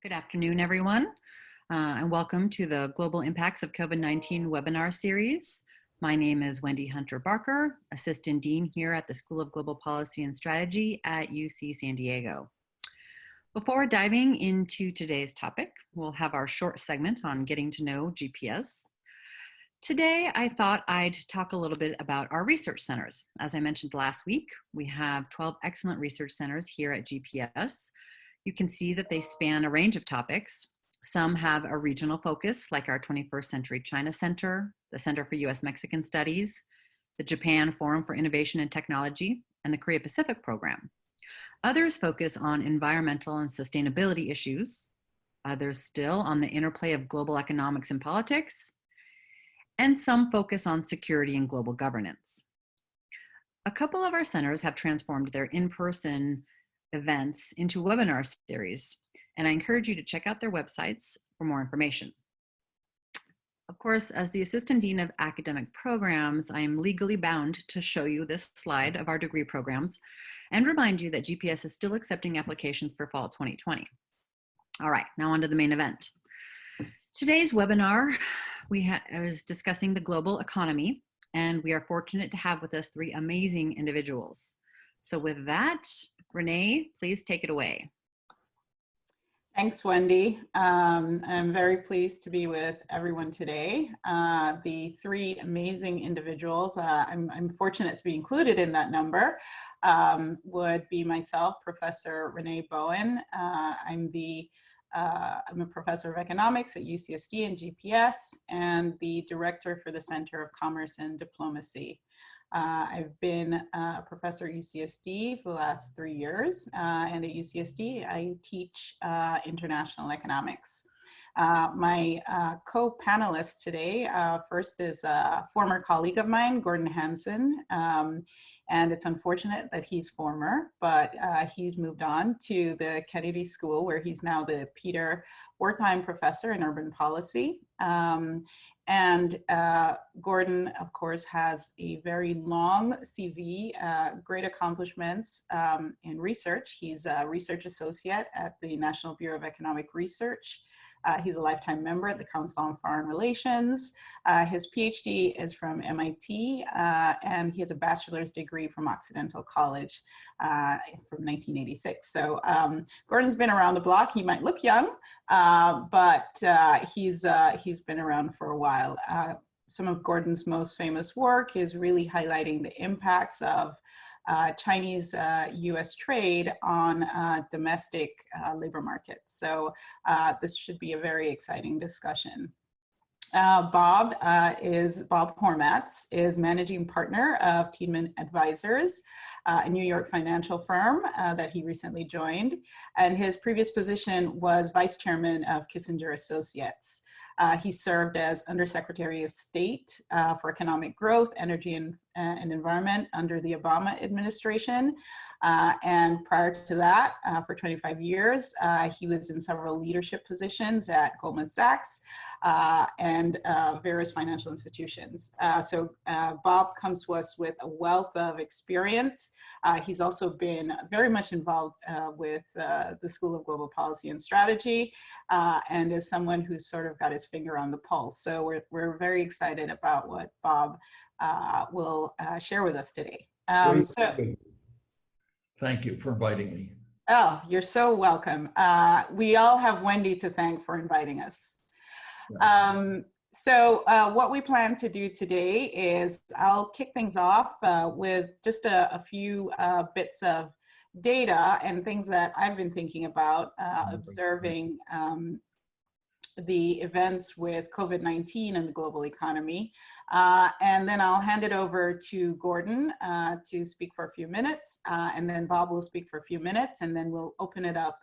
Good afternoon, everyone, and welcome to the Global Impacts of COVID-19 webinar series. My name is Wendy Hunter Barker, Assistant Dean here at the School of Global Policy and Strategy at UC San Diego. Before diving into today's topic, we'll have our short segment on getting to know GPS. Today, I thought I'd talk a little bit about our research centers. As I mentioned last week, we have 12 excellent research centers here at GPS. You can see that they span a range of topics. Some have a regional focus, like our 21st Century China Center, the Center for U.S.-Mexican Studies, the Japan Forum for Innovation and Technology, and the Korea Pacific Program. Others focus on environmental and sustainability issues, others still on the interplay of global economics and politics, and some focus on security and global governance. A couple of our centers have transformed their in-person events into webinar series, and I encourage you to check out their websites for more information. Of course, as the Assistant Dean of Academic Programs, I am legally bound to show you this slide of our degree programs and remind you that GPS is still accepting applications for fall 2020. All right, now on to the main event. Today's webinar, is discussing the global economy, and we are fortunate to have with us three amazing individuals. So with that, Renee, please take it away. Thanks, Wendy. I'm very pleased to be with everyone today. The three amazing individuals, I'm fortunate to be included in that number, would be myself, Professor Renee Bowen. I'm a professor of economics at UCSD and GPS, and the director for the Center of Commerce and Diplomacy. I've been a professor at UCSD for the last 3 years, and at UCSD I teach international economics. My co-panelists today, first is a former colleague of mine, Gordon Hanson, and it's unfortunate that he's former, but he's moved on to the Kennedy School, where he's now the Peter Wertheim Professor in Urban Policy. Gordon, of course, has a very long CV, great accomplishments in research. He's a research associate at the National Bureau of Economic Research. He's a lifetime member at the Council on Foreign Relations. His PhD is from MIT, and he has a bachelor's degree from Occidental College from 1986. So Gordon's been around the block. He might look young, but he's been around for a while. Some of Gordon's most famous work is really highlighting the impacts of Chinese-US trade on domestic labor markets. So this should be a very exciting discussion. Bob Hormats is managing partner of Tiedemann Advisors, a New York financial firm that he recently joined. And his previous position was vice chairman of Kissinger Associates. He served as Undersecretary of State for Economic Growth, Energy and Environment under the Obama administration. And prior to that, for 25 years, he was in several leadership positions at Goldman Sachs and various financial institutions. So Bob comes to us with a wealth of experience. He's also been very much involved with the School of Global Policy and Strategy, and is someone who's sort of got his finger on the pulse. So we're very excited about what Bob will share with us today. Thank you for inviting me. Oh, you're so welcome. We all have Wendy to thank for inviting us. What we plan to do today is I'll kick things off with just a few bits of data and things that I've been thinking about observing the events with COVID-19 and the global economy. And then I'll hand it over to Gordon to speak for a few minutes, and then Bob will speak for a few minutes, and then we'll open it up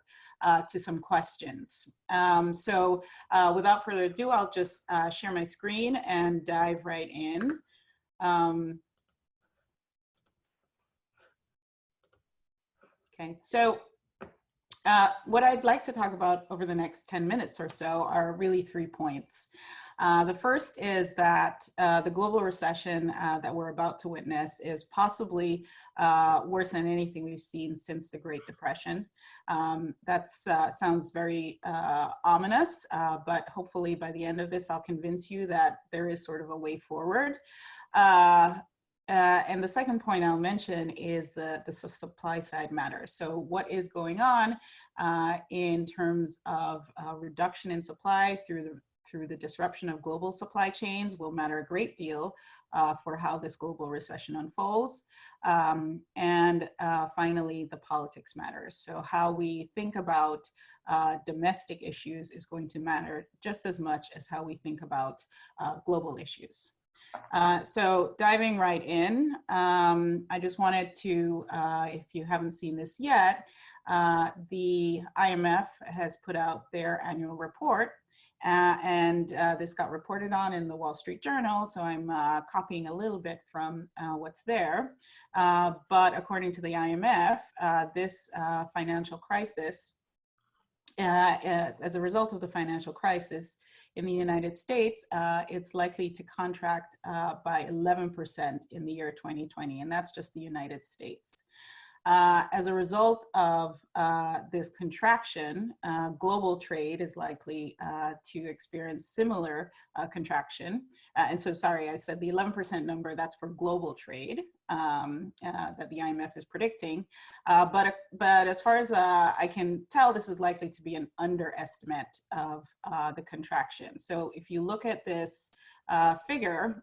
to some questions. Without further ado, I'll just share my screen and dive right in. Okay, so what I'd like to talk about over the next 10 minutes or so are really 3 points. The first is that the global recession that we're about to witness is possibly worse than anything we've seen since the Great Depression. That sounds very ominous, but hopefully by the end of this, I'll convince you that there is sort of a way forward. And the second point I'll mention is the supply side matter. So what is going on in terms of reduction in supply through the disruption of global supply chains will matter a great deal for how this global recession unfolds. And finally, the politics matters. So how we think about domestic issues is going to matter just as much as how we think about global issues. So diving right in, I just wanted to, if you haven't seen this yet, the IMF has put out their annual report, and this got reported on in the Wall Street Journal, so I'm copying a little bit from what's there. But according to the IMF, this financial crisis, as a result of the financial crisis in the United States, it's likely to contract by 11% in the year 2020, and that's just the United States. As a result of this contraction, global trade is likely to experience similar contraction. And so, sorry, I said the 11% number, that's for global trade that the IMF is predicting. But as far as I can tell, this is likely to be an underestimate of the contraction. So if you look at this figure,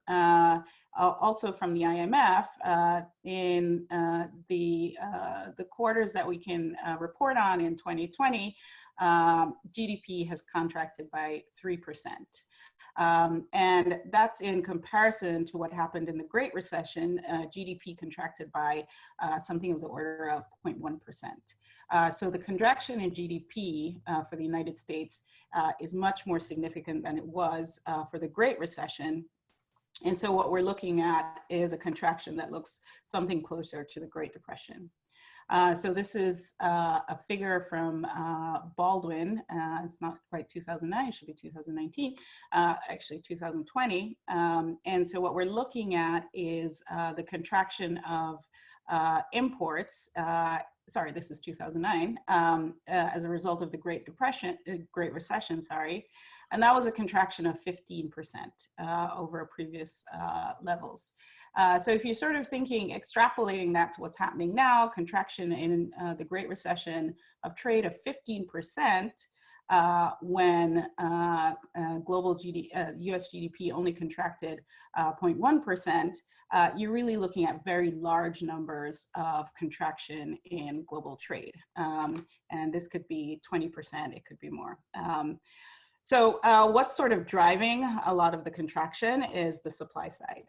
also from the IMF, in the quarters that we can report on in 2020, GDP has contracted by 3%. And that's in comparison to what happened in the Great Recession. GDP contracted by something of the order of 0.1%. So the contraction in GDP for the United States is much more significant than it was for the Great Recession. And so what we're looking at is a contraction that looks something closer to the Great Depression. So this is a figure from Baldwin. It's not quite 2009, it should be 2019, actually 2020. And so what we're looking at is the contraction of imports. Sorry, this is 2009, as a result of the Great Recession, sorry. And that was a contraction of 15% over previous levels. So if you're sort of thinking, extrapolating that to what's happening now, contraction in the Great Recession of trade of 15%, when global US GDP only contracted 0.1%, you're really looking at very large numbers of contraction in global trade. And this could be 20%, it could be more. So what's sort of driving a lot of the contraction is the supply side.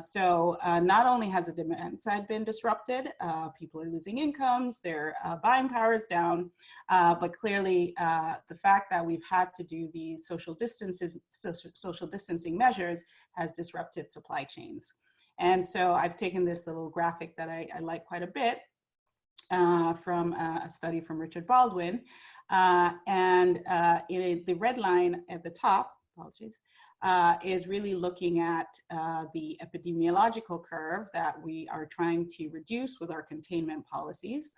So not only has the demand side been disrupted, people are losing incomes, their buying power is down, but clearly the fact that we've had to do these social distancing measures has disrupted supply chains. And so I've taken this little graphic that I like quite a bit from a study from Richard Baldwin. And the red line at the top, apologies, is really looking at the epidemiological curve that we are trying to reduce with our containment policies,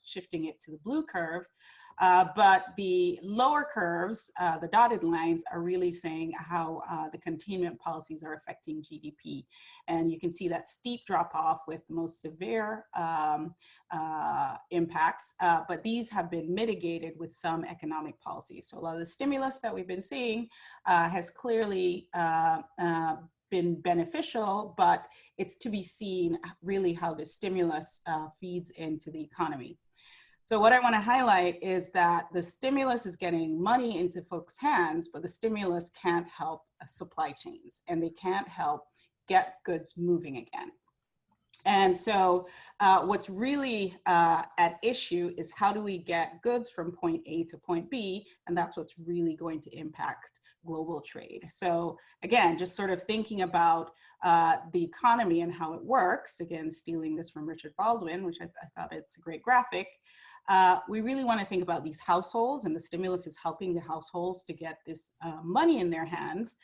shifting it to the blue curve. But the lower curves, the dotted lines, are really saying how the containment policies are affecting GDP. And you can see that steep drop off with the most severe impacts, but these have been mitigated with some economic policies. So a lot of the stimulus that we've been seeing has clearly been beneficial, but it's to be seen really how the stimulus feeds into the economy. So what I want to highlight is that the stimulus is getting money into folks' hands, but the stimulus can't help supply chains, and they can't help get goods moving again. And so what's really at issue is how do we get goods from point A to point B, and that's what's really going to impact global trade. So again, just sort of thinking about the economy and how it works, again, stealing this from Richard Baldwin, which I thought it's a great graphic. we really want to think about these households, and the stimulus is helping the households to get this money in their hands.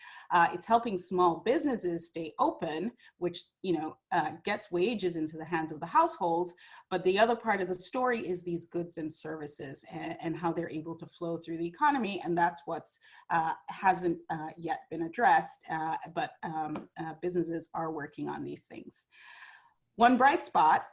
It's helping small businesses stay open, which gets wages into the hands of the households. But the other part of the story is these goods and services and how they're able to flow through the economy, and that's what's hasn't yet been addressed. But businesses are working on these things. One bright spot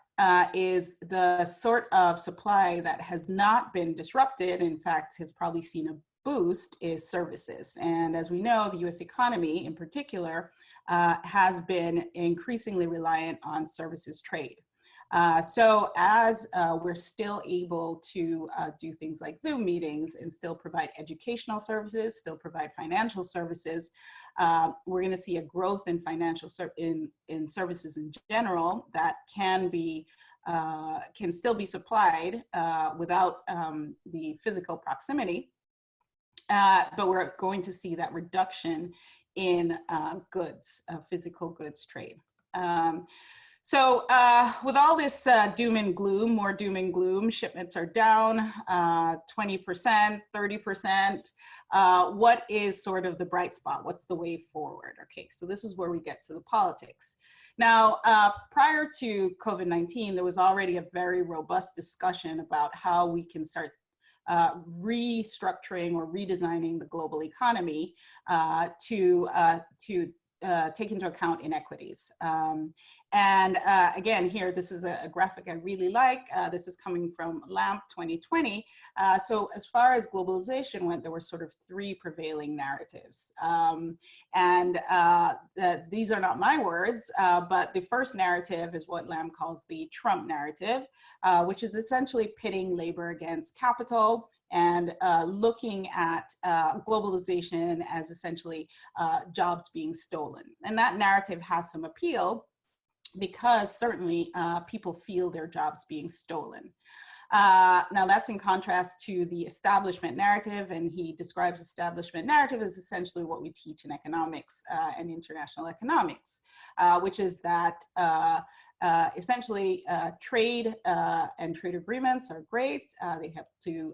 is the sort of supply that has not been disrupted, in fact, has probably seen a boost, is services. And as we know, the US economy in particular has been increasingly reliant on services trade. So as we're still able to do things like Zoom meetings and still provide educational services, still provide financial services, we're going to see a growth in financial in services in general that can still be supplied without the physical proximity. But we're going to see that reduction in goods, physical goods trade. So with all this doom and gloom, more doom and gloom, shipments are down 20%, 30%. What is sort of the bright spot? What's the way forward? Okay, so this is where we get to the politics. Now, prior to COVID-19, there was already a very robust discussion about how we can start restructuring or redesigning the global economy to take into account inequities. And again, here, this is a graphic I really like. This is coming from LAMP 2020. So as far as globalization went, there were sort of three prevailing narratives. These are not my words, but the first narrative is what LAMP calls the Trump narrative, which is essentially pitting labor against capital and looking at globalization as essentially jobs being stolen. And that narrative has some appeal because certainly people feel their jobs being stolen. Now that's in contrast to the establishment narrative, and he describes establishment narrative as essentially what we teach in economics and international economics, which is that essentially trade and trade agreements are great. They have to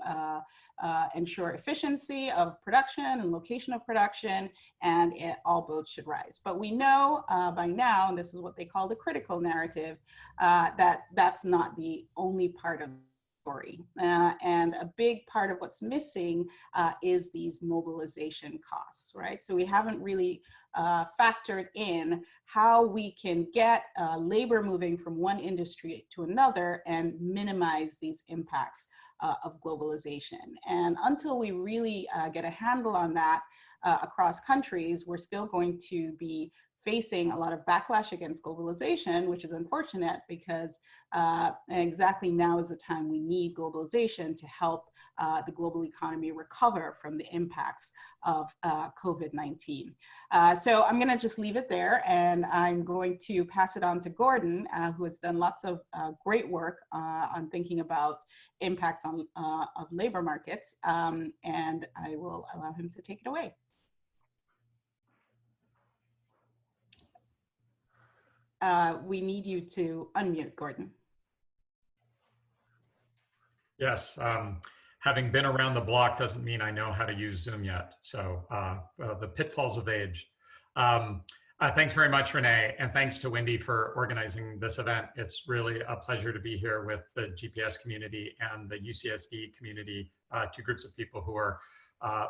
ensure efficiency of production and location of production, and all boats should rise. But we know by now, and this is what they call the critical narrative, that that's not the only part of the story. And a big part of what's missing is these mobilization costs, right? So we haven't really factored in how we can get labor moving from one industry to another and minimize these impacts of globalization. And until we really get a handle on that across countries, we're still going to be facing a lot of backlash against globalization, which is unfortunate because exactly now is the time we need globalization to help the global economy recover from the impacts of COVID-19. So I'm going to just leave it there, and I'm going to pass it on to Gordon, who has done lots of great work on thinking about impacts on of labor markets, and I will allow him to take it away. We need you to unmute, Gordon. Yes, having been around the block doesn't mean I know how to use Zoom yet. So the pitfalls of age. Thanks very much, Renee, and thanks to Wendy for organizing this event. It's really a pleasure to be here with the GPS community and the UCSD community, two groups of people who are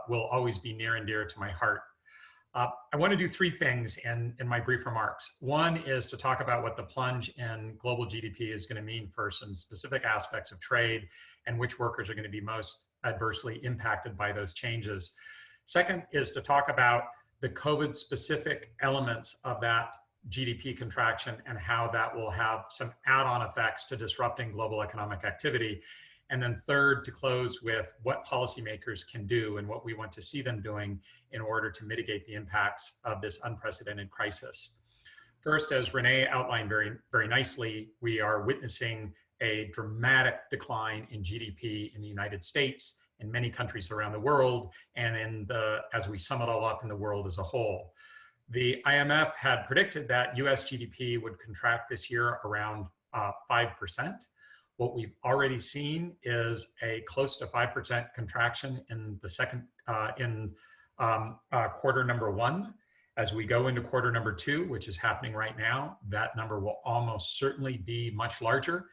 will always be near and dear to my heart. I want to do three things in my brief remarks. One is to talk about what the plunge in global GDP is going to mean for some specific aspects of trade and which workers are going to be most adversely impacted by those changes. Second is to talk about the COVID-specific elements of that GDP contraction and how that will have some add-on effects to disrupting global economic activity. And then third, to close with what policymakers can do and what we want to see them doing in order to mitigate the impacts of this unprecedented crisis. First, as Renee outlined very nicely, we are witnessing a dramatic decline in GDP in the United States, in many countries around the world, and as we sum it all up, in the world as a whole. The IMF had predicted that US GDP would contract this year around 5%. What we've already seen is a close to 5% contraction in the quarter number 1. As we go into quarter number 2, which is happening right now, that number will almost certainly be much larger.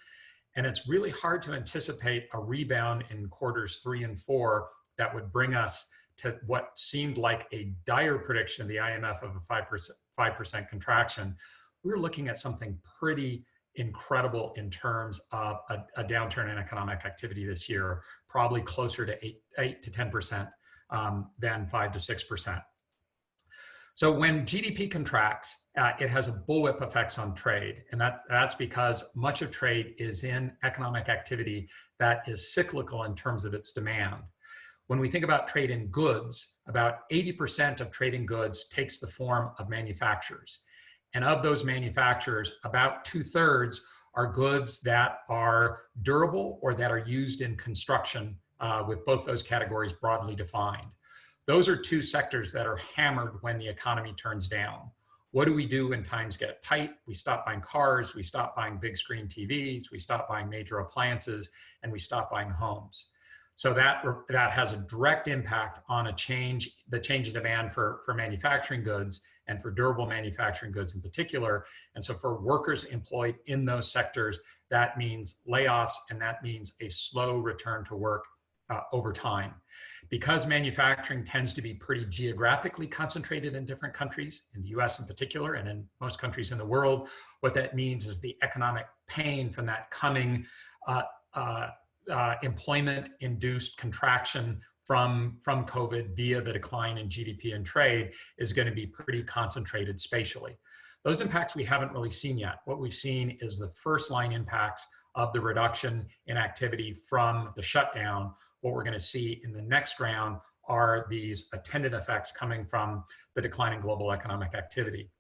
And it's really hard to anticipate a rebound in quarters 3 and 4 that would bring us to what seemed like a dire prediction of the IMF of a 5% contraction. We're looking at something pretty incredible in terms of a downturn in economic activity this year, probably closer to 8 to 10% than 5 to 6%. So when GDP contracts, it has a bullwhip effects on trade. And that's because much of trade is in economic activity that is cyclical in terms of its demand. When we think about trade in goods, about 80% of trade in goods takes the form of manufacturers. And of those manufacturers, about 2/3 are goods that are durable or that are used in construction, with both those categories broadly defined. Those are two sectors that are hammered when the economy turns down. What do we do when times get tight? We stop buying cars, we stop buying big screen TVs, we stop buying major appliances, and we stop buying homes. So that has a direct impact on the change in demand for manufacturing goods and for durable manufacturing goods in particular. And so for workers employed in those sectors, that means layoffs, and that means a slow return to work over time. Because manufacturing tends to be pretty geographically concentrated in different countries, in the US in particular, and in most countries in the world, what that means is the economic pain from that coming employment-induced contraction from COVID via the decline in GDP and trade is going to be pretty concentrated spatially. Those impacts we haven't really seen yet. What we've seen is the first line impacts of the reduction in activity from the shutdown. What we're going to see in the next round are these attendant effects coming from the decline in global economic activity.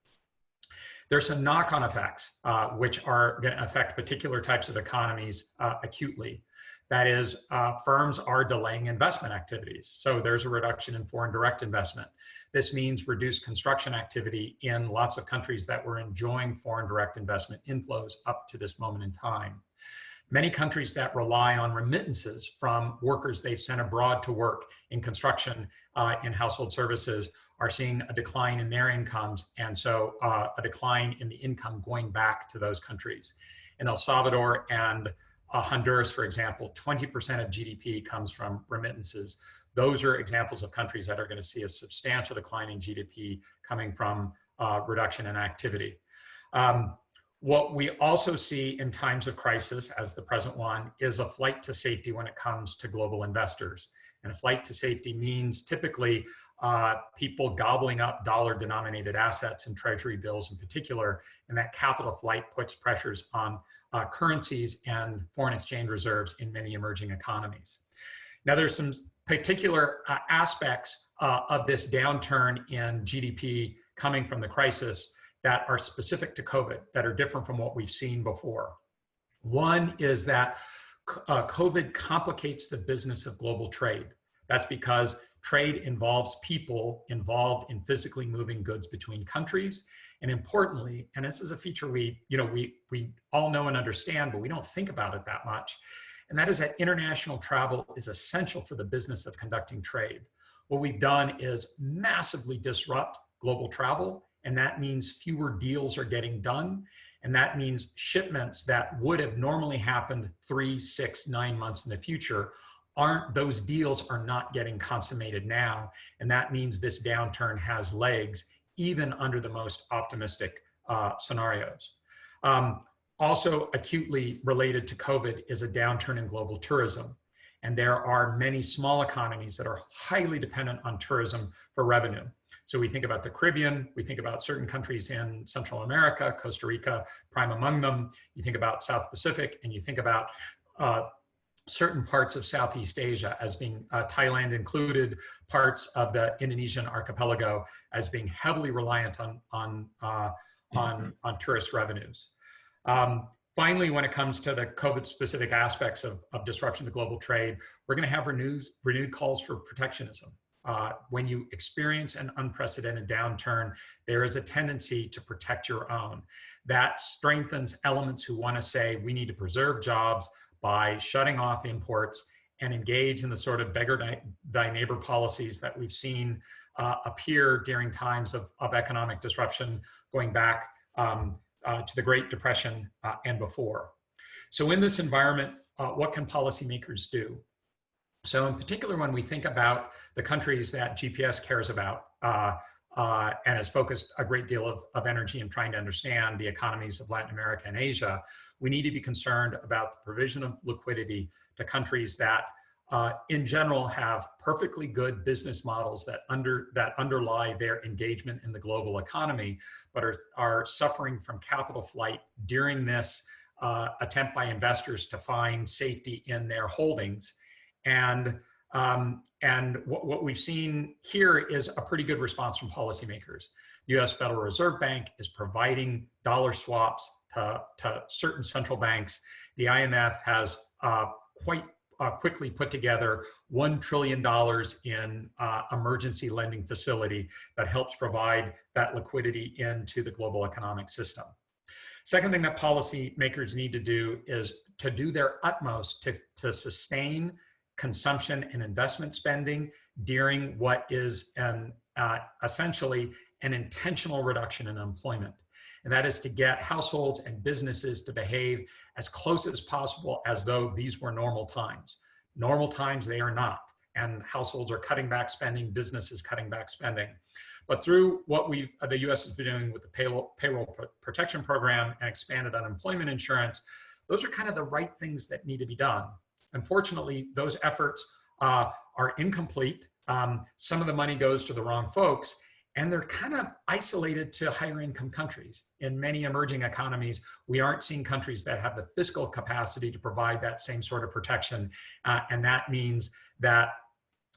There's some knock-on effects, which are going to affect particular types of economies acutely. That is, firms are delaying investment activities. So there's a reduction in foreign direct investment. This means reduced construction activity in lots of countries that were enjoying foreign direct investment inflows up to this moment in time. Many countries that rely on remittances from workers they've sent abroad to work in construction, in household services, are seeing a decline in their incomes, and so a decline in the income going back to those countries. In El Salvador and Honduras, for example, 20% of GDP comes from remittances. Those are examples of countries that are going to see a substantial decline in GDP coming from reduction in activity. What we also see in times of crisis, as the present one, is a flight to safety when it comes to global investors. And a flight to safety means typically people gobbling up dollar-denominated assets and treasury bills in particular, and that capital flight puts pressures on currencies and foreign exchange reserves in many emerging economies. Now, there's some particular aspects of this downturn in GDP coming from the crisis that are specific to COVID, that are different from what we've seen before. One is that COVID complicates the business of global trade. That's because trade involves people involved in physically moving goods between countries. And importantly, and this is a feature we all know and understand, but we don't think about it that much, and that is that international travel is essential for the business of conducting trade. What we've done is massively disrupt global travel, and that means fewer deals are getting done. And that means shipments that would have normally happened 3, 6, 9 months in the future, those deals are not getting consummated now. And that means this downturn has legs, even under the most optimistic scenarios. Also acutely related to COVID is a downturn in global tourism. And there are many small economies that are highly dependent on tourism for revenue. So we think about the Caribbean, we think about certain countries in Central America, Costa Rica, prime among them. You think about South Pacific, and you think about certain parts of Southeast Asia as being, Thailand included, parts of the Indonesian archipelago as being heavily reliant on tourist revenues. Finally, when it comes to the COVID-specific aspects of disruption to global trade, we're going to have renewed calls for protectionism. When you experience an unprecedented downturn, there is a tendency to protect your own. That strengthens elements who want to say we need to preserve jobs, by shutting off imports and engage in the sort of beggar thy neighbor policies that we've seen appear during times of economic disruption going back to the Great Depression and before. So in this environment, what can policymakers do? So in particular, when we think about the countries that GPS cares about and has focused a great deal of energy in trying to understand the economies of Latin America and Asia, we need to be concerned about the provision of liquidity to countries that in general have perfectly good business models that underlie their engagement in the global economy, but are suffering from capital flight during this attempt by investors to find safety in their holdings. And what we've seen here is a pretty good response from policymakers. The US Federal Reserve Bank is providing dollar swaps to certain central banks. The IMF has quite quickly put together $1 trillion in emergency lending facility that helps provide that liquidity into the global economic system. Second thing that policymakers need to do is to do their utmost to sustain consumption and investment spending during what is essentially an intentional reduction in employment. And that is to get households and businesses to behave as close as possible as though these were normal times. Normal times, they are not. And households are cutting back spending, businesses cutting back spending. But through what the US has been doing with the payroll protection program and expanded unemployment insurance, those are kind of the right things that need to be done. Unfortunately, those efforts are incomplete. Some of the money goes to the wrong folks, and they're kind of isolated to higher income countries. In many emerging economies, we aren't seeing countries that have the fiscal capacity to provide that same sort of protection. And that means that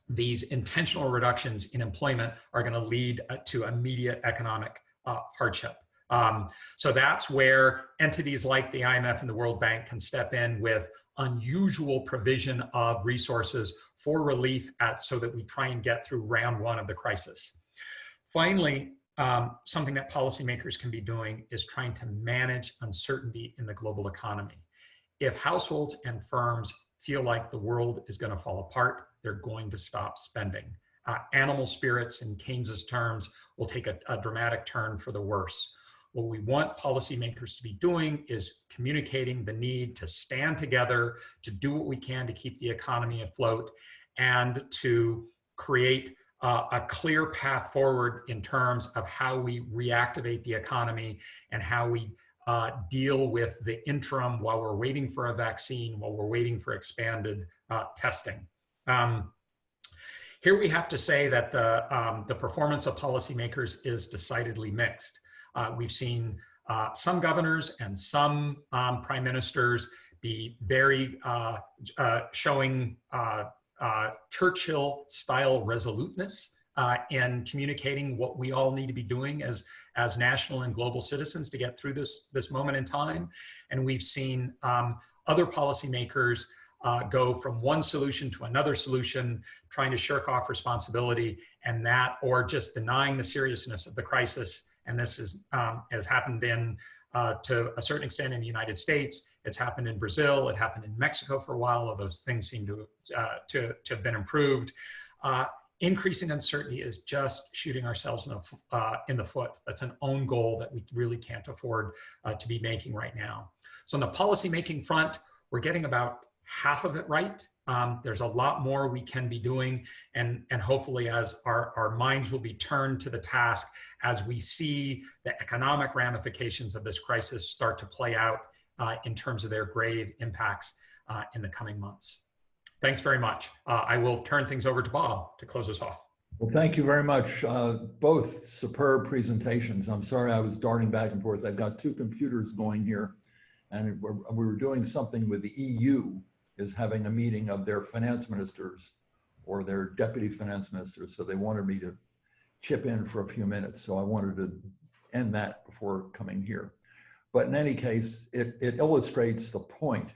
these intentional reductions in employment are going to lead to immediate economic hardship. So that's where entities like the IMF and the World Bank can step in with unusual provision of resources for relief so that we try and get through round one of the crisis. Finally, something that policymakers can be doing is trying to manage uncertainty in the global economy. If households and firms feel like the world is going to fall apart, they're going to stop spending. Animal spirits, in Keynes's terms, will take a dramatic turn for the worse. What we want policymakers to be doing is communicating the need to stand together, to do what we can to keep the economy afloat, and to create a clear path forward in terms of how we reactivate the economy and how we deal with the interim while we're waiting for a vaccine, while we're waiting for expanded testing. Here we have to say that the performance of policymakers is decidedly mixed. We've seen some governors and some prime ministers be very showing Churchill-style resoluteness in communicating what we all need to be doing as national and global citizens to get through this moment in time. And we've seen other policymakers go from one solution to another solution, trying to shirk off responsibility, and that, or just denying the seriousness of the crisis. And this has happened to a certain extent in the United States. It's happened in Brazil. It happened in Mexico for a while, although things seem to have been improved. Increasing uncertainty is just shooting ourselves in the foot. That's an own goal that we really can't afford to be making right now. So on the policy-making front, we're getting about half of it right. There's a lot more we can be doing, and hopefully as our minds will be turned to the task as we see the economic ramifications of this crisis start to play out in terms of their grave impacts in the coming months. Thanks very much. I will turn things over to Bob to close us off. Well, thank you very much. Both superb presentations. I'm sorry I was darting back and forth. I've got two computers going here, and we were doing something with the EU, is having a meeting of their finance ministers or their deputy finance ministers. So they wanted me to chip in for a few minutes. So I wanted to end that before coming here. But in any case, it illustrates the point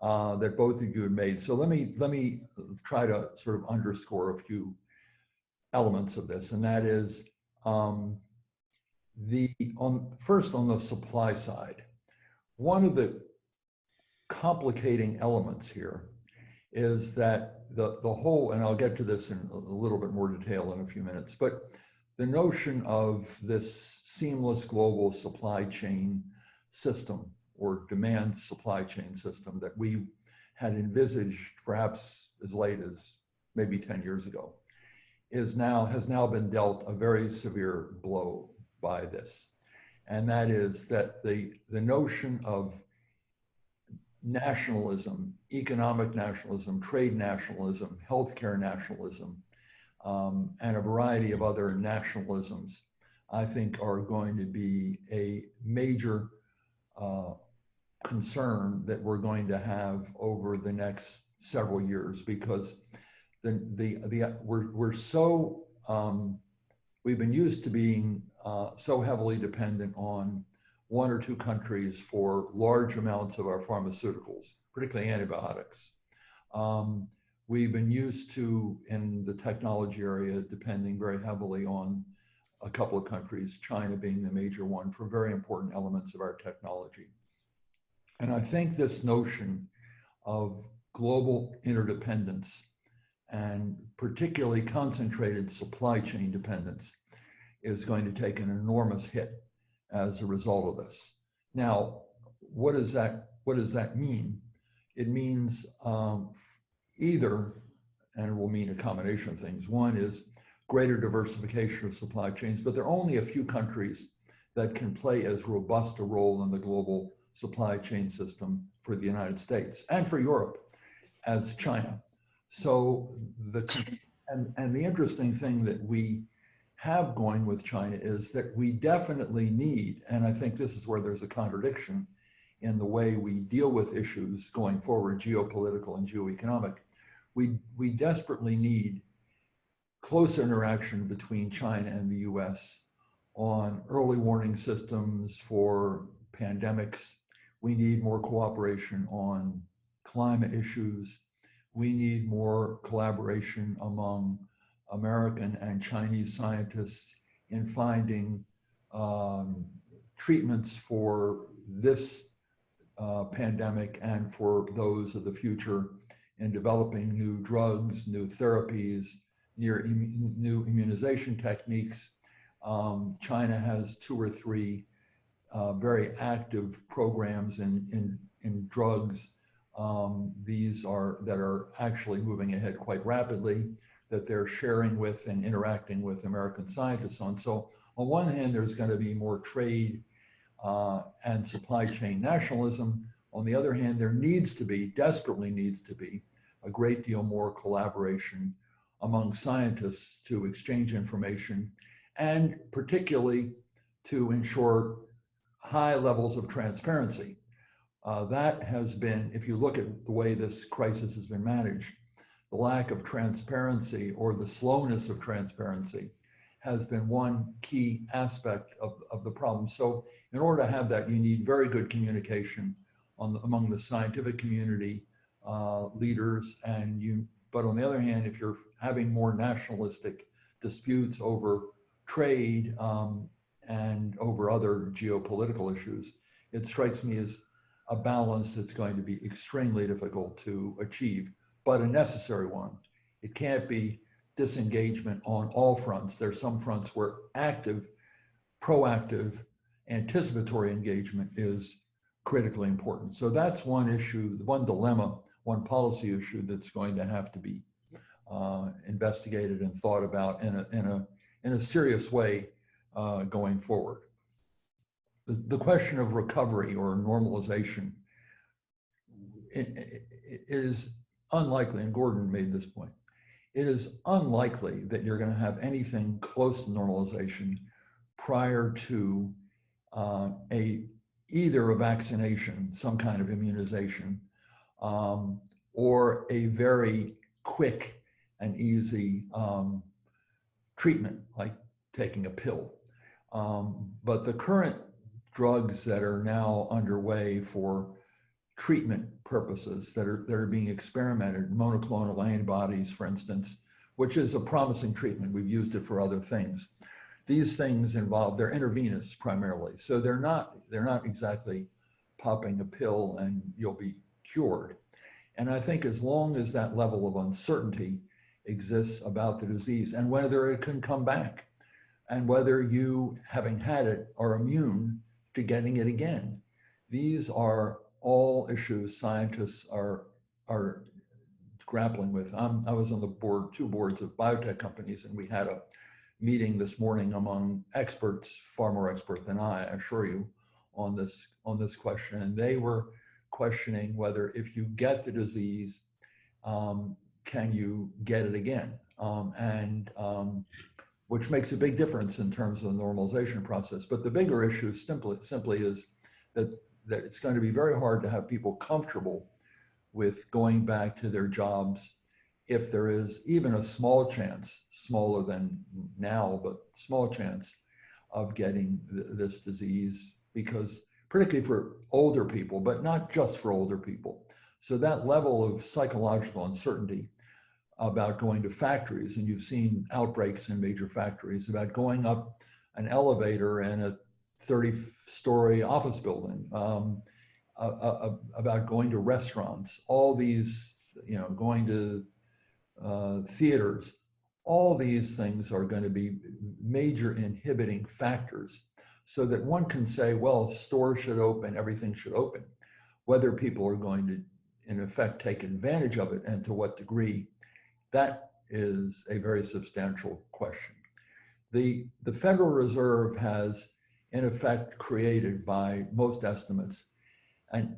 that both of you had made. So let me try to sort of underscore a few elements of this, and that is first on the supply side. One of the complicating elements here is that the whole, and I'll get to this in a little bit more detail in a few minutes, but the notion of this seamless global supply chain system or demand supply chain system that we had envisaged perhaps as late as maybe 10 years ago has now been dealt a very severe blow by this. And that is that the notion of nationalism, economic nationalism, trade nationalism, healthcare nationalism, and a variety of other nationalisms, I think are going to be a major concern that we're going to have over the next several years, because we've been used to being so heavily dependent on one or two countries for large amounts of our pharmaceuticals, particularly antibiotics. We've been used to, in the technology area, depending very heavily on a couple of countries, China being the major one, for very important elements of our technology. And I think this notion of global interdependence and particularly concentrated supply chain dependence is going to take an enormous hit as a result of this. Now, what does that mean? It means either, and it will mean a combination of things. One is greater diversification of supply chains, but there are only a few countries that can play as robust a role in the global supply chain system for the United States and for Europe as China. So the interesting thing that we have going with China is that we definitely need, and I think this is where there's a contradiction in the way we deal with issues going forward, geopolitical and geoeconomic, we desperately need close interaction between China and the US on early warning systems for pandemics. We need more cooperation on climate issues. We need more collaboration among American and Chinese scientists in finding treatments for this pandemic and for those of the future, in developing new drugs, new therapies, new immunization techniques. China has 2 or 3 very active programs in drugs. These that are actually moving ahead quite rapidly, that they're sharing with and interacting with American scientists on. So on one hand, there's going to be more trade and supply chain nationalism. On the other hand, there desperately needs to be a great deal more collaboration among scientists to exchange information, and particularly to ensure high levels of transparency. That has been, if you look at the way this crisis has been managed, the lack of transparency or the slowness of transparency has been one key aspect of the problem. So in order to have that, you need very good communication among the scientific community, leaders, but on the other hand, if you're having more nationalistic disputes over trade and over other geopolitical issues, it strikes me as a balance that's going to be extremely difficult to achieve, but a necessary one. It can't be disengagement on all fronts. There's some fronts where active, proactive, anticipatory engagement is critically important. So that's one issue, one dilemma, one policy issue that's going to have to be investigated and thought about in a serious way going forward. The question of recovery or normalization it is unlikely, and Gordon made this point, it is unlikely that you're going to have anything close to normalization prior to either a vaccination, some kind of immunization, or a very quick and easy treatment, like taking a pill. But the current drugs that are now underway for treatment purposes that are being experimented, monoclonal antibodies, for instance, which is a promising treatment. We've used it for other things. These things they're intravenous primarily. So they're not exactly popping a pill and you'll be cured. And I think as long as that level of uncertainty exists about the disease and whether it can come back and whether you, having had it, are immune to getting it again. These are all issues scientists are grappling with. I was on the board, 2 boards of biotech companies, and we had a meeting this morning among experts, far more expert than I assure you, on this question. And they were questioning whether if you get the disease, can you get it again? Which makes a big difference in terms of the normalization process. But the bigger issue simply is that it's going to be very hard to have people comfortable with going back to their jobs if there is even a small chance, smaller than now, but small chance of getting this disease, because particularly for older people, but not just for older people. So that level of psychological uncertainty about going to factories, and you've seen outbreaks in major factories, about going up an elevator in a 30-story office building, about going to restaurants, all these, going to theaters, all these things are going to be major inhibiting factors, so that one can say, well, stores should open, everything should open. Whether people are going to, in effect, take advantage of it and to what degree, that is a very substantial question. The Federal Reserve has, in effect, created, by most estimates, an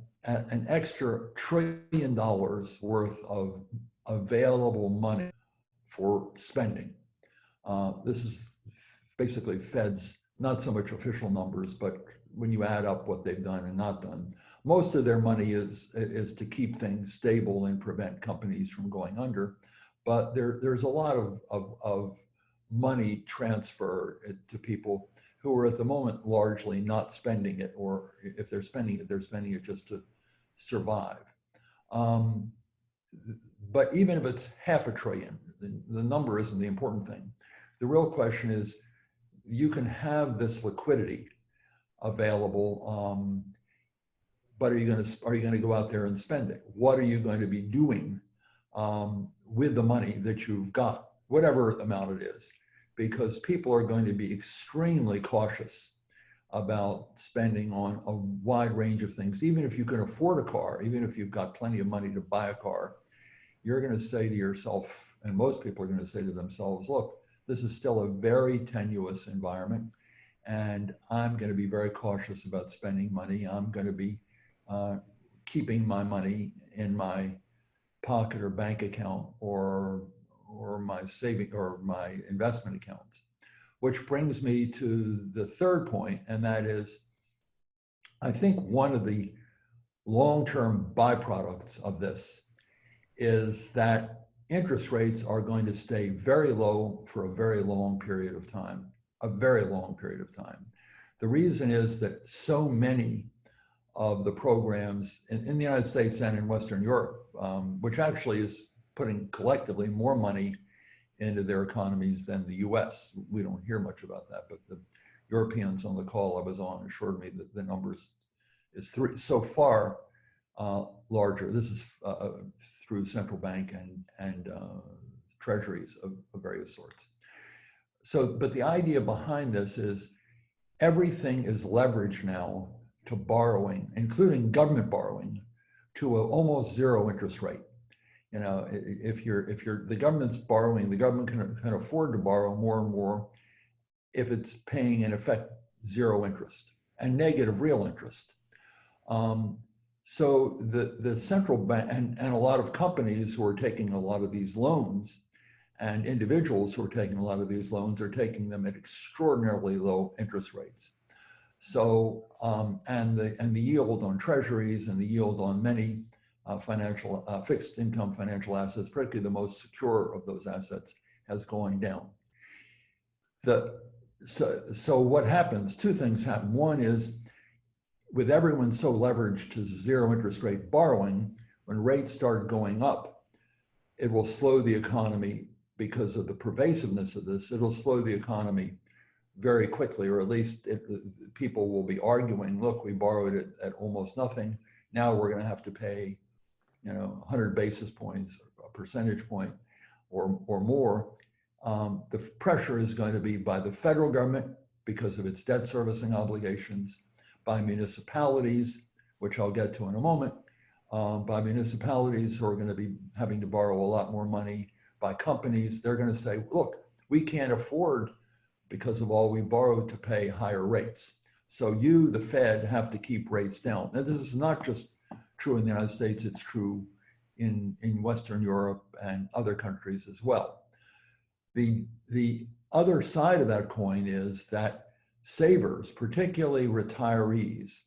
extra $1 trillion worth of available money for spending. This is basically Fed's, not so much official numbers, but when you add up what they've done and not done, most of their money is to keep things stable and prevent companies from going under. But there's a lot of money transferred to people who are at the moment largely not spending it, or if they're spending it just to survive. But even if it's $500 billion, the number isn't the important thing. The real question is, you can have this liquidity available, but are you going to go out there and spend it? What are you going to be doing with the money that you've got, whatever amount it is? Because people are going to be extremely cautious about spending on a wide range of things. Even if you can afford a car, even if you've got plenty of money to buy a car, you're going to say to yourself, and most people are going to say to themselves, look, this is still a very tenuous environment, and I'm going to be very cautious about spending money. I'm going to be keeping my money in my pocket or bank account or my saving or my investment accounts. Which brings me to the third point, and that is, I think one of the long-term byproducts of this is that interest rates are going to stay very low for a very long period of time, a very long period of time. The reason is that so many of the programs in the United States and in Western Europe, which actually is putting collectively more money into their economies than the US. We don't hear much about that, but the Europeans on the call I was on assured me that the numbers is so far larger. This is through central bank and treasuries of various sorts. So, but the idea behind this is everything is leveraged now to borrowing, including government borrowing, to an almost zero interest rate. If the government's borrowing, the government can afford to borrow more and more if it's paying in effect zero interest and negative real interest. So the central bank and a lot of companies who are taking a lot of these loans and individuals who are taking a lot of these loans are taking them at extraordinarily low interest rates. So and the yield on treasuries and the yield on many fixed income financial assets, particularly the most secure of those assets, has gone down. So what happens? Two things happen. One is, with everyone so leveraged to zero interest rate borrowing, when rates start going up, it will slow the economy because of the pervasiveness of this. It'll slow the economy very quickly, or at least people will be arguing, look, we borrowed it at almost nothing. Now we're going to have to pay 100 basis points, a percentage point or more, the pressure is going to be by the federal government because of its debt servicing obligations, by municipalities, which I'll get to in a moment, by municipalities who are going to be having to borrow a lot more money, by companies. They're going to say, look, we can't afford, because of all we borrowed, to pay higher rates. So you, the Fed, have to keep rates down. Now, this is not just true in the United States, it's true in Western Europe and other countries as well. The other side of that coin is that savers, particularly retirees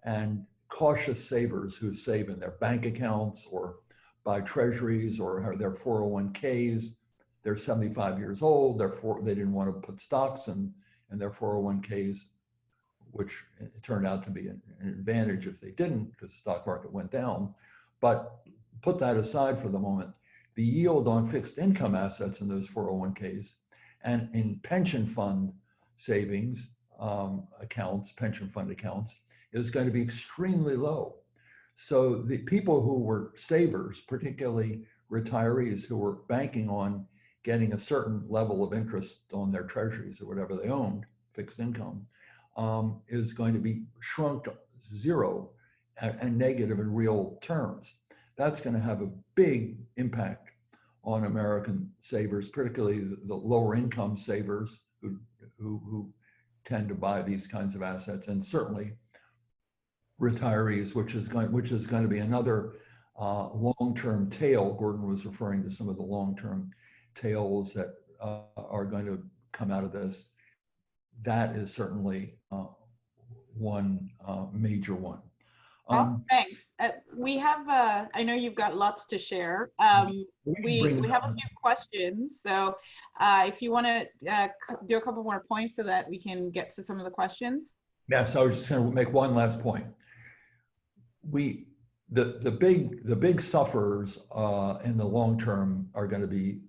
and cautious savers who save in their bank accounts or buy treasuries or their 401ks, they're 75 years old, therefore they didn't want to put stocks in their 401ks, which it turned out to be an advantage if they didn't, because the stock market went down. But put that aside for the moment. The yield on fixed income assets in those 401ks and in pension fund savings accounts, pension fund accounts, is going to be extremely low. So the people who were savers, particularly retirees who were banking on getting a certain level of interest on their treasuries or whatever they owned, fixed income, is going to be shrunk to zero and negative in real terms. That's going to have a big impact on American savers, particularly the lower income savers who tend to buy these kinds of assets, and certainly retirees, which is going to be another long-term tail. Gordon was referring to some of the long-term tails that are going to come out of this. That is certainly one major one. Thanks. We have, I know you've got lots to share. We have a few questions. So if you want to do a couple more points so that we can get to some of the questions. Yes, I was just going to make one last point. The big sufferers in the long term are going to be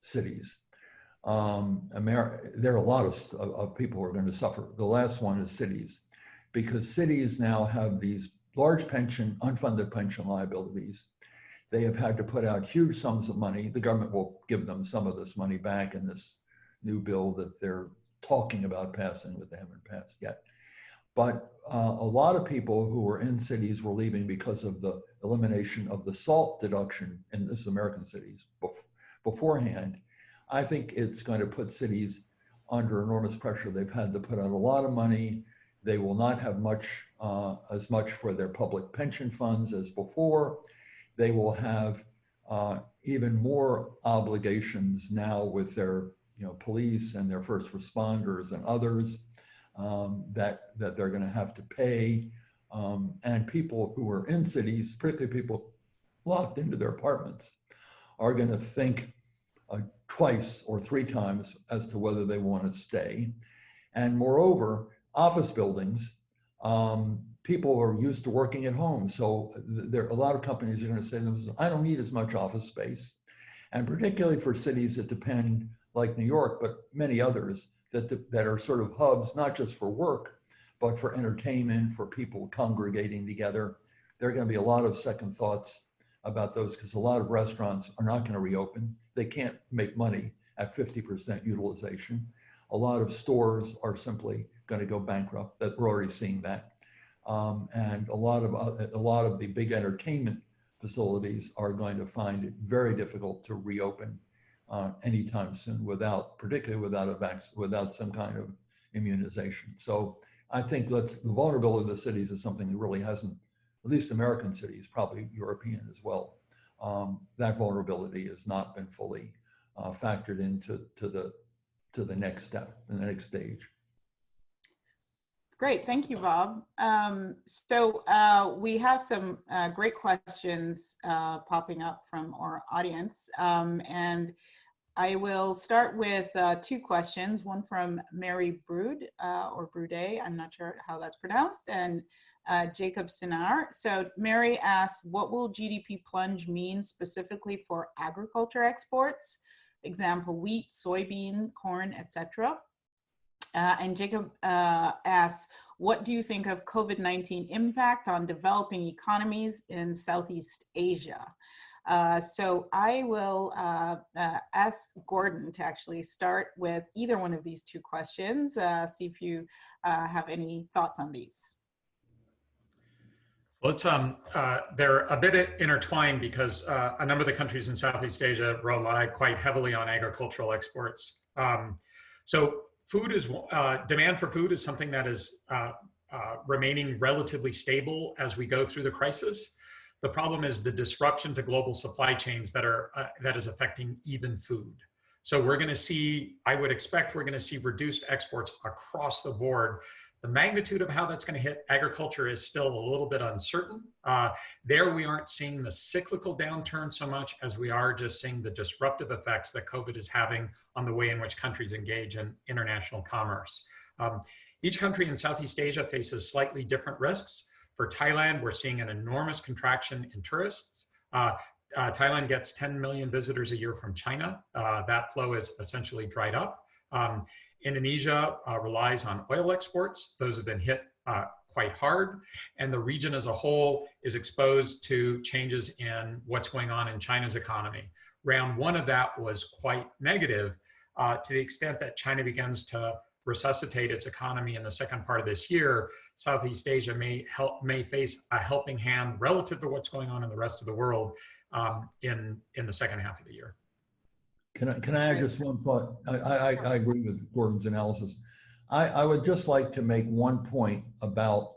cities. There are a lot of people who are going to suffer. The last one is cities, because cities now have these large unfunded pension liabilities. They have had to put out huge sums of money. The government will give them some of this money back in this new bill that they're talking about passing, but they haven't passed yet. But a lot of people who were in cities were leaving because of the elimination of the SALT deduction in this American cities beforehand. I think it's going to put cities under enormous pressure. They've had to put out a lot of money. They will not have as much for their public pension funds as before. They will have even more obligations now with their police and their first responders and others that they're going to have to pay. And people who are in cities, particularly people locked into their apartments, are going to think twice or three times as to whether they want to stay. And moreover, office buildings, people are used to working at home. So there are a lot of companies are going to say to themselves, I don't need as much office space. And particularly for cities that depend, like New York, but many others that are sort of hubs, not just for work, but for entertainment, for people congregating together. There are going to be a lot of second thoughts about those, because a lot of restaurants are not going to reopen. They can't make money at 50% utilization. A lot of stores are simply going to go bankrupt. That we're already seeing that, and a lot of the big entertainment facilities are going to find it very difficult to reopen anytime soon, particularly without some kind of immunization. So I think the vulnerability of the cities is something that really hasn't, at least American cities, probably European as well. That vulnerability has not been fully factored into the next step and the next stage. Great, thank you, Bob. So we have some great questions popping up from our audience, and I will start with two questions. One from Mary Brood or Brudet, I'm not sure how that's pronounced, and Jacob Sinar. So Mary asks, what will GDP plunge mean specifically for agriculture exports? Example, wheat, soybean, corn, etc. And Jacob asks, what do you think of COVID-19 impact on developing economies in Southeast Asia? So I will ask Gordon to actually start with either one of these two questions, see if you have any thoughts on these. Let's, they're a bit intertwined because a number of the countries in Southeast Asia rely quite heavily on agricultural exports. So food is, demand for food is something that is remaining relatively stable as we go through the crisis. The problem is the disruption to global supply chains that is affecting even food. So we're going to see, I would expect we're going to see reduced exports across the board. The magnitude of how that's going to hit agriculture is still a little bit uncertain. There we aren't seeing the cyclical downturn so much as we are just seeing the disruptive effects that COVID is having on the way in which countries engage in international commerce. Each country in Southeast Asia faces slightly different risks. For Thailand, we're seeing an enormous contraction in tourists. Thailand gets 10 million visitors a year from China. That flow is essentially dried up. Indonesia relies on oil exports. Those have been hit quite hard. And the region as a whole is exposed to changes in what's going on in China's economy. Round one of that was quite negative to the extent that China begins to resuscitate its economy in the second part of this year. Southeast Asia may face a helping hand relative to what's going on in the rest of the world in the second half of the year. Can I add just one thought? I agree with Gordon's analysis. I would just like to make one point about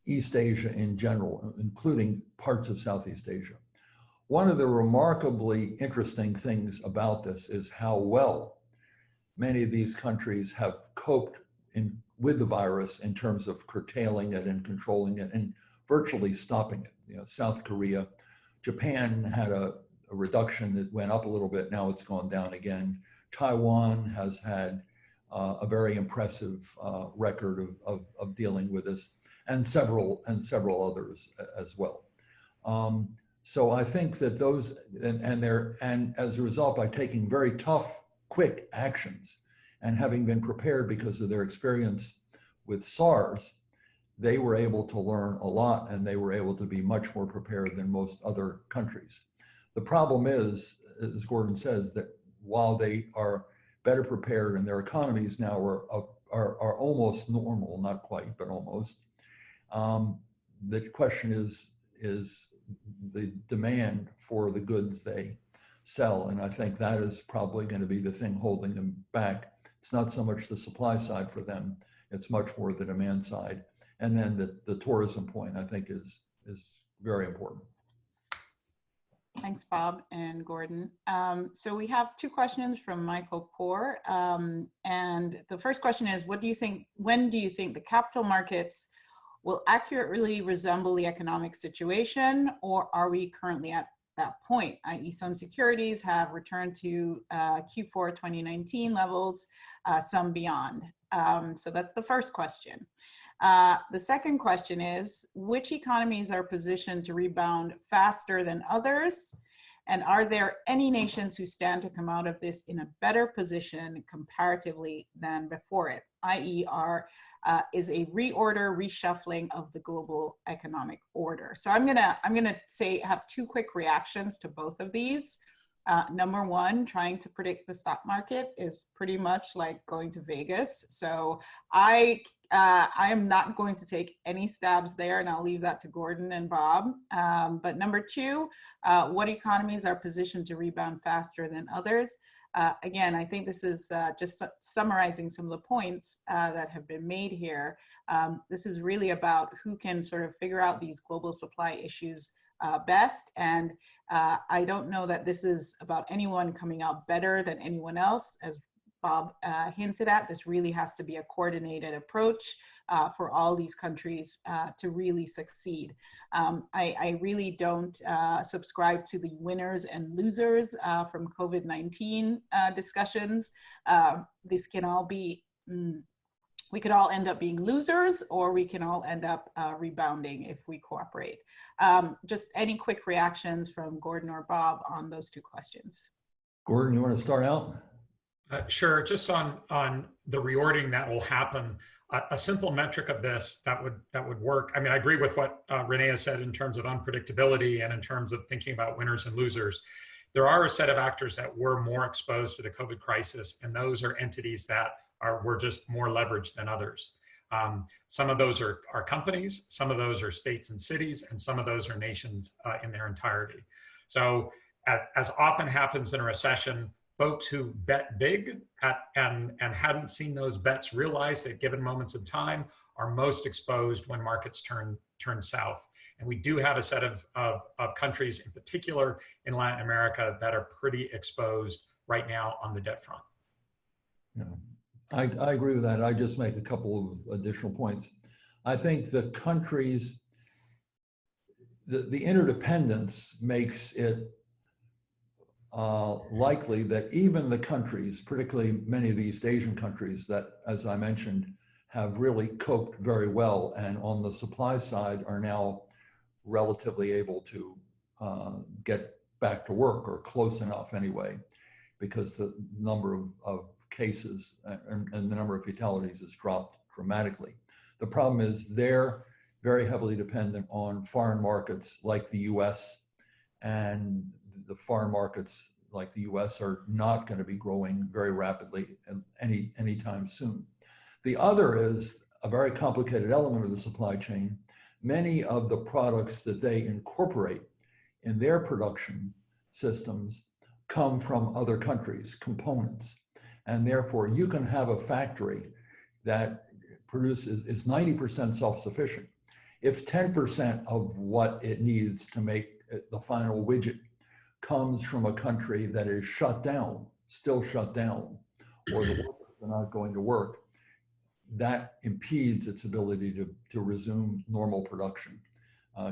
East Asia in general, including parts of Southeast Asia. One of the remarkably interesting things about this is how well many of these countries have coped with the virus in terms of curtailing it and controlling it and virtually stopping it. You know, South Korea, Japan had a reduction that went up a little bit. Now it's gone down again. Taiwan has had a very impressive record of dealing with this, and several others as well. So I think that those and as a result, by taking very tough, quick actions and having been prepared because of their experience with SARS, they were able to learn a lot and they were able to be much more prepared than most other countries. The problem is, as Gordon says, that while they are better prepared and their economies now are almost normal, not quite, but almost, the question is the demand for the goods they sell. And I think that is probably going to be the thing holding them back. It's not so much the supply side for them, it's much more the demand side. And then the tourism point, I think, is very important. Thanks, Bob and Gordon. So we have two questions from Michael Poor. And the first question is, when do you think the capital markets will accurately resemble the economic situation, or are we currently at that point, i.e. some securities have returned to Q4 2019 levels, some beyond? So that's the first question. The second question is, which economies are positioned to rebound faster than others? And are there any nations who stand to come out of this in a better position comparatively than before it, i.e. is a reorder, reshuffling of the global economic order? So I'm gonna have two quick reactions to both of these. Number one, trying to predict the stock market is pretty much like going to Vegas. So I am not going to take any stabs there, and I'll leave that to Gordon and Bob. But number two, what economies are positioned to rebound faster than others? Again, I think this is just summarizing some of the points that have been made here. This is really about who can sort of figure out these global supply issues best. And I don't know that this is about anyone coming out better than anyone else. As Bob hinted at, this really has to be a coordinated approach for all these countries to really succeed. I really don't subscribe to the winners and losers from COVID-19 discussions. This can all be, we could all end up being losers, or we can all end up rebounding if we cooperate. Just any quick reactions from Gordon or Bob on those two questions? Gordon, you want to start out? Sure. Just on the reordering that will happen, a simple metric of this that would work. I mean, I agree with what Renee has said in terms of unpredictability and in terms of thinking about winners and losers. There are a set of actors that were more exposed to the COVID crisis, and those are entities that were just more leveraged than others. Some of those are companies, some of those are states and cities, and some of those are nations in their entirety. So as often happens in a recession, folks who bet big and hadn't seen those bets realized at given moments of time are most exposed when markets turn south. And we do have a set of countries, in particular in Latin America, that are pretty exposed right now on the debt front. Yeah, I agree with that. I just make a couple of additional points. I think the countries, the interdependence makes it likely that even the countries, particularly many of the East Asian countries that, as I mentioned, have really coped very well and on the supply side are now relatively able to get back to work, or close enough anyway, because the number of cases and the number of fatalities has dropped dramatically. The problem is they're very heavily dependent on foreign markets like the US, and the foreign markets like the US are not going to be growing very rapidly anytime soon. The other is a very complicated element of the supply chain. Many of the products that they incorporate in their production systems come from other countries, components. And therefore you can have a factory that is 90% self-sufficient. If 10% of what it needs to make the final widget comes from a country that is shut down, still shut down, or the workers are not going to work, that impedes its ability to resume normal production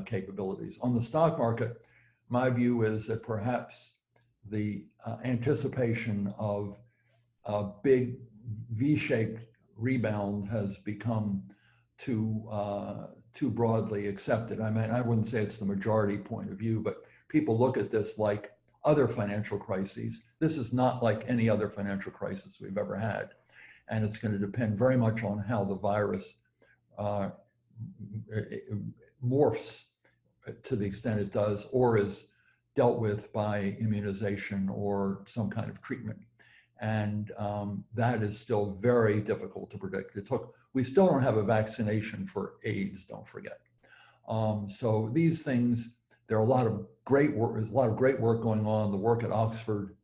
capabilities. On the stock market, my view is that perhaps the anticipation of a big V-shaped rebound has become too broadly accepted. I mean, I wouldn't say it's the majority point of view, but people look at this like other financial crises. This is not like any other financial crisis we've ever had. And it's going to depend very much on how the virus morphs to the extent it does, or is dealt with by immunization or some kind of treatment. And that is still very difficult to predict. We still don't have a vaccination for AIDS, don't forget. So these things, there are a lot of great work, there's a lot of great work going on. The work at Oxford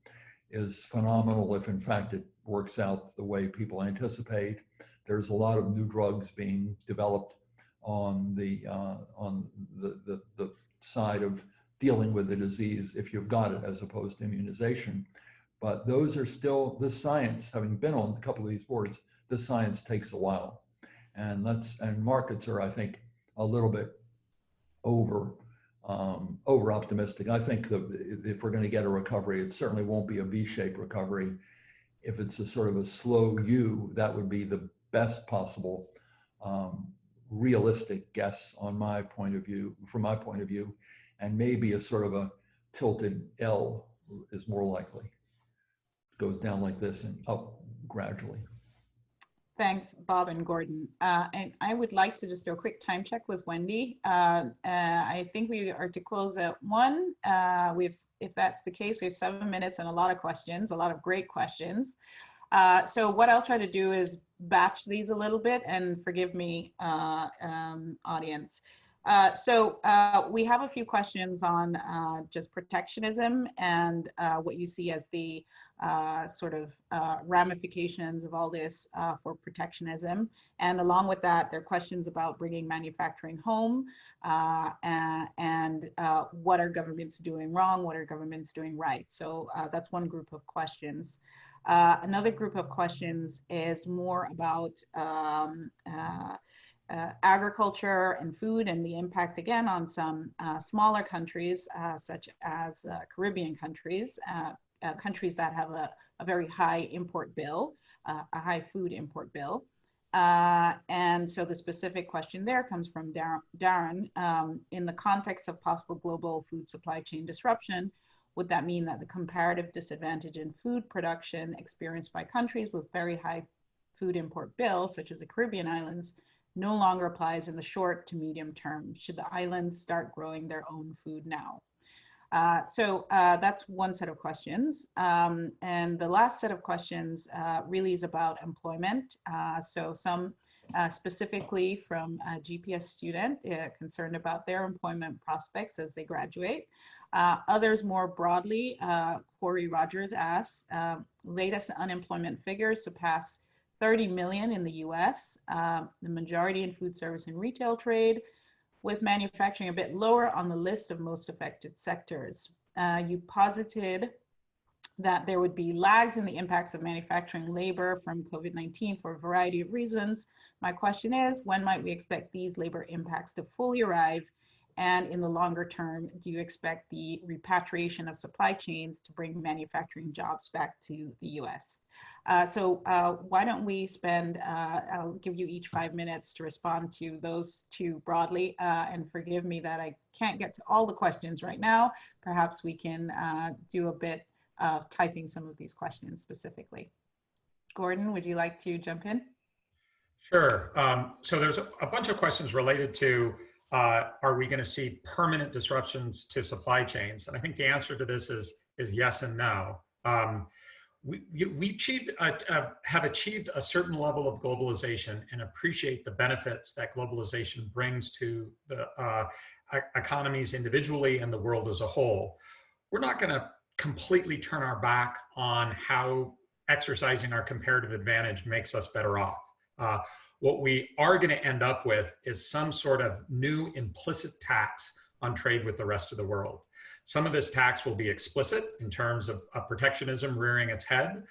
is phenomenal if in fact it works out the way people anticipate. There's a lot of new drugs being developed on the side of dealing with the disease if you've got it, as opposed to immunization. But those are still, this science, having been on a couple of these boards, this science takes a while. And markets are, I think, a little bit over optimistic. I think if we're going to get a recovery, it certainly won't be a V-shaped recovery. If it's a sort of a slow U, that would be the best possible realistic guess on my point of view, from my point of view, and maybe a sort of a tilted L is more likely. It goes down like this and up gradually. Thanks, Bob and Gordon. And I would like to just do a quick time check with Wendy. I think we are to close at 1. If that's the case, we have 7 minutes and a lot of questions, a lot of great questions. So what I'll try to do is batch these a little bit, and forgive me, audience. So we have a few questions on just protectionism and what you see as the sort of ramifications of all this for protectionism. And along with that, there are questions about bringing manufacturing home and what are governments doing wrong, what are governments doing right. So that's one group of questions. Another group of questions is more about agriculture and food and the impact again on some smaller countries such as Caribbean countries, countries that have a very high import bill, a high food import bill. And so the specific question there comes from Darren. In the context of possible global food supply chain disruption, would that mean that the comparative disadvantage in food production experienced by countries with very high food import bills, such as the Caribbean islands, no longer applies in the short to medium term? Should the islands start growing their own food now? So that's one set of questions. And the last set of questions really is about employment. So some specifically from a GPS student concerned about their employment prospects as they graduate. Others more broadly, Corey Rogers asks, latest unemployment figures surpass 30 million in the US, the majority in food service and retail trade, with manufacturing a bit lower on the list of most affected sectors. You posited that there would be lags in the impacts of manufacturing labor from COVID-19 for a variety of reasons. My question is, when might we expect these labor impacts to fully arrive? And in the longer term, do you expect the repatriation of supply chains to bring manufacturing jobs back to the US? So why don't we spend, I'll give you each 5 minutes to respond to those two broadly, and forgive me that I can't get to all the questions right now. Perhaps we can do a bit of typing some of these questions specifically. Gordon, would you like to jump in? Sure. So there's a bunch of questions related to, are we going to see permanent disruptions to supply chains? And I think the answer to this is yes and no. We have achieved a certain level of globalization and appreciate the benefits that globalization brings to the economies individually and the world as a whole. We're not going to completely turn our back on how exercising our comparative advantage makes us better off. What we are going to end up with is some sort of new implicit tax on trade with the rest of the world. Some of this tax will be explicit in terms of protectionism rearing its head.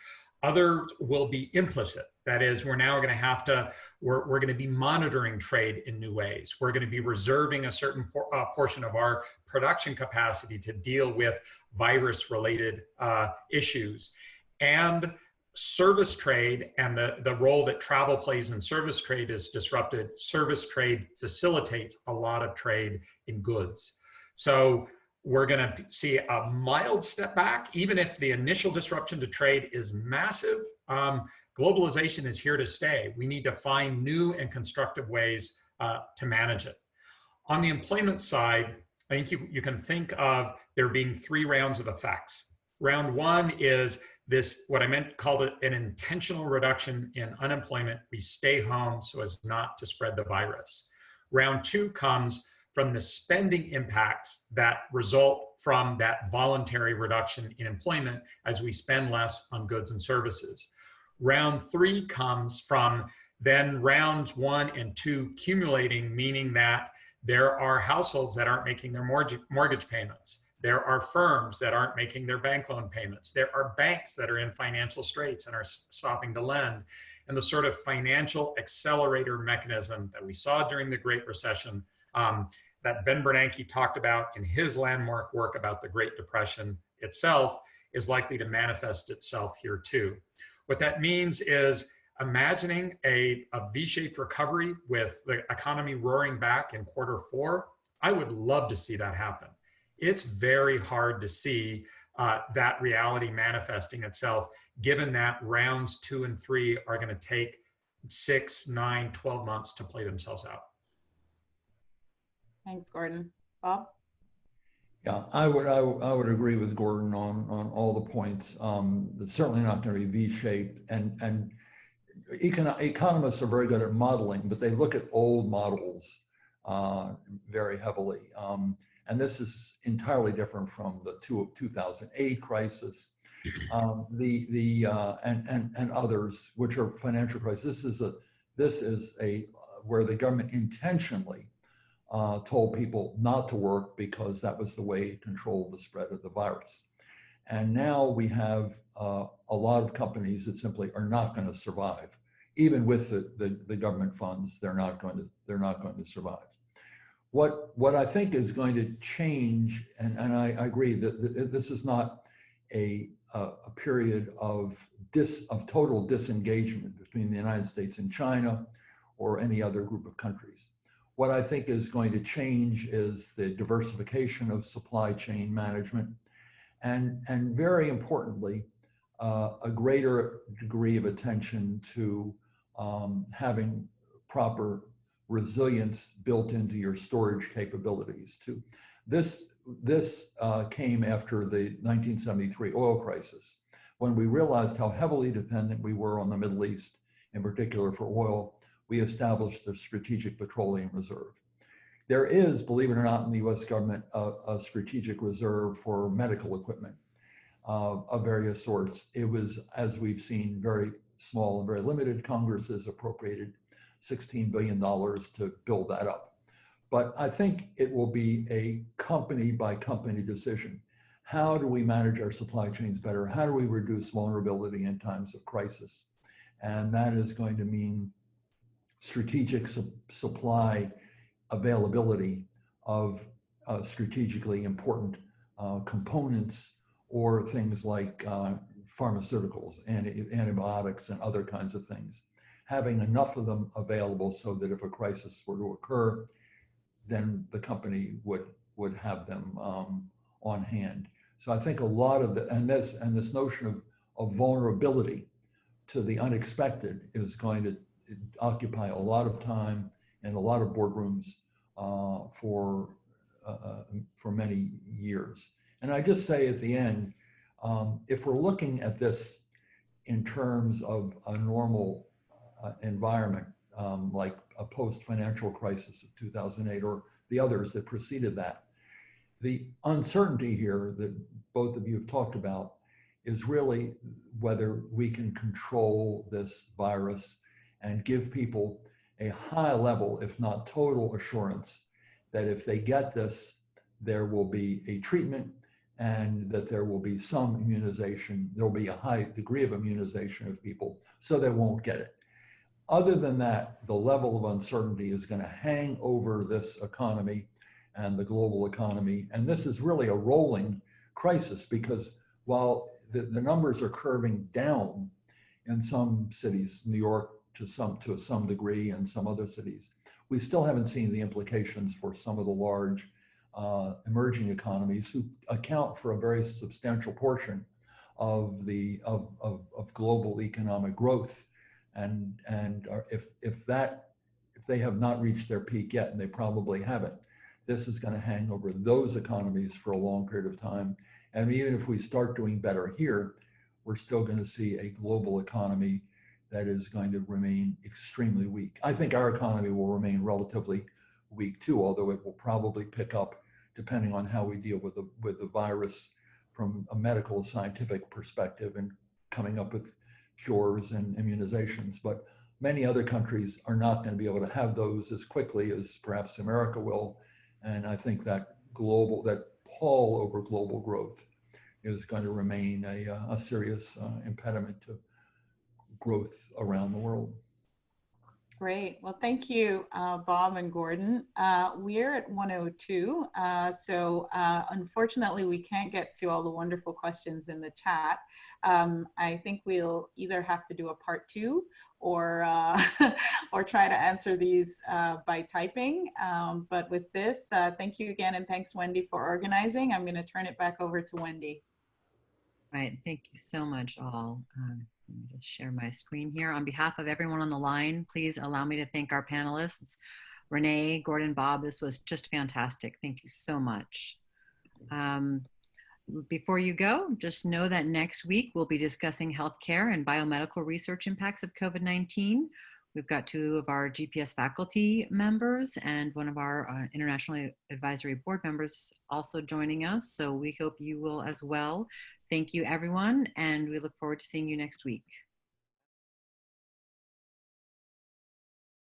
Others will be implicit. That is, we're now going to have to, we're going to be monitoring trade in new ways. We're going to be reserving a certain portion of our production capacity to deal with virus-related issues. And service trade and the role that travel plays in service trade is disrupted. Service trade facilitates a lot of trade in goods. So we're going to see a mild step back, even if the initial disruption to trade is massive. Globalization is here to stay. We need to find new and constructive ways to manage it. On the employment side, I think you can think of there being 3 rounds of effects. Round 1 is this, what I called it an intentional reduction in unemployment. We stay home so as not to spread the virus. Round 2 comes from the spending impacts that result from that voluntary reduction in employment as we spend less on goods and services. Round 3 comes from then rounds 1 and 2 accumulating, meaning that there are households that aren't making their mortgage payments. There are firms that aren't making their bank loan payments. There are banks that are in financial straits and are stopping to lend. And the sort of financial accelerator mechanism that we saw during the Great Recession that Ben Bernanke talked about in his landmark work about the Great Depression itself is likely to manifest itself here too. What that means is imagining a V-shaped recovery with the economy roaring back in Q4. I would love to see that happen. It's very hard to see that reality manifesting itself, given that rounds 2 and 3 are going to take 6, 9, 12 months to play themselves out. Thanks, Gordon. Bob? Yeah, I would agree with Gordon on all the points. It's certainly not going to be V-shaped, and economists are very good at modeling, but they look at old models very heavily. And this is entirely different from the 2008 crisis, and others, which are financial crises. This is where the government intentionally told people not to work because that was the way it controlled the spread of the virus. And now we have a lot of companies that simply are not going to survive, even with the government funds. They're not going to survive. What I think is going to change, and I agree that this is not a period of total disengagement between the United States and China or any other group of countries. What I think is going to change is the diversification of supply chain management and very importantly, a greater degree of attention to having proper resilience built into your storage capabilities. This came after the 1973 oil crisis, when we realized how heavily dependent we were on the Middle East, in particular for oil. We established the Strategic Petroleum Reserve. There is, believe it or not, in the US government, a strategic reserve for medical equipment of various sorts. It was, as we've seen, very small and very limited. Congress has appropriated $16 billion to build that up. But I think it will be a company by company decision. How do we manage our supply chains better? How do we reduce vulnerability in times of crisis? And that is going to mean strategic supply availability of strategically important components, or things like pharmaceuticals, antibiotics, and other kinds of things. Having enough of them available so that if a crisis were to occur, then the company would have them on hand. So I think a lot of this notion of vulnerability to the unexpected is going to occupy a lot of time in a lot of boardrooms for many years. And I just say at the end, if we're looking at this in terms of a normal environment, like a post-financial crisis of 2008 or the others that preceded that, the uncertainty here that both of you have talked about is really whether we can control this virus and give people a high level, if not total, assurance that if they get this, there will be a treatment and that there will be some immunization. There will be a high degree of immunization of people so they won't get it. Other than that, the level of uncertainty is going to hang over this economy and the global economy. And this is really a rolling crisis, because while the numbers are curving down in some cities, New York to some degree, and some other cities, we still haven't seen the implications for some of the large emerging economies who account for a very substantial portion of global economic growth. And if they have not reached their peak yet, and they probably haven't, this is going to hang over those economies for a long period of time. And even if we start doing better here, we're still going to see a global economy that is going to remain extremely weak. I think our economy will remain relatively weak too, although it will probably pick up depending on how we deal with the virus from a medical scientific perspective and coming up with cures and immunizations. But many other countries are not going to be able to have those as quickly as perhaps America will. And I think that pall over global growth is going to remain a serious impediment to growth around the world. Great. Well, thank you, Bob and Gordon. We're at 1:02, so unfortunately we can't get to all the wonderful questions in the chat. I think we'll either have to do a part 2 or or try to answer these by typing. But with this, thank you again, and thanks, Wendy, for organizing. I'm going to turn it back over to Wendy. Right. Thank you so much, all. Let me just share my screen here. On behalf of everyone on the line, please allow me to thank our panelists, Renee, Gordon, Bob. This was just fantastic. Thank you so much. Before you go, just know that next week we'll be discussing healthcare and biomedical research impacts of COVID-19. We've got 2 of our GPS faculty members and one of our International Advisory Board members also joining us. So we hope you will as well. Thank you, everyone, and we look forward to seeing you next week.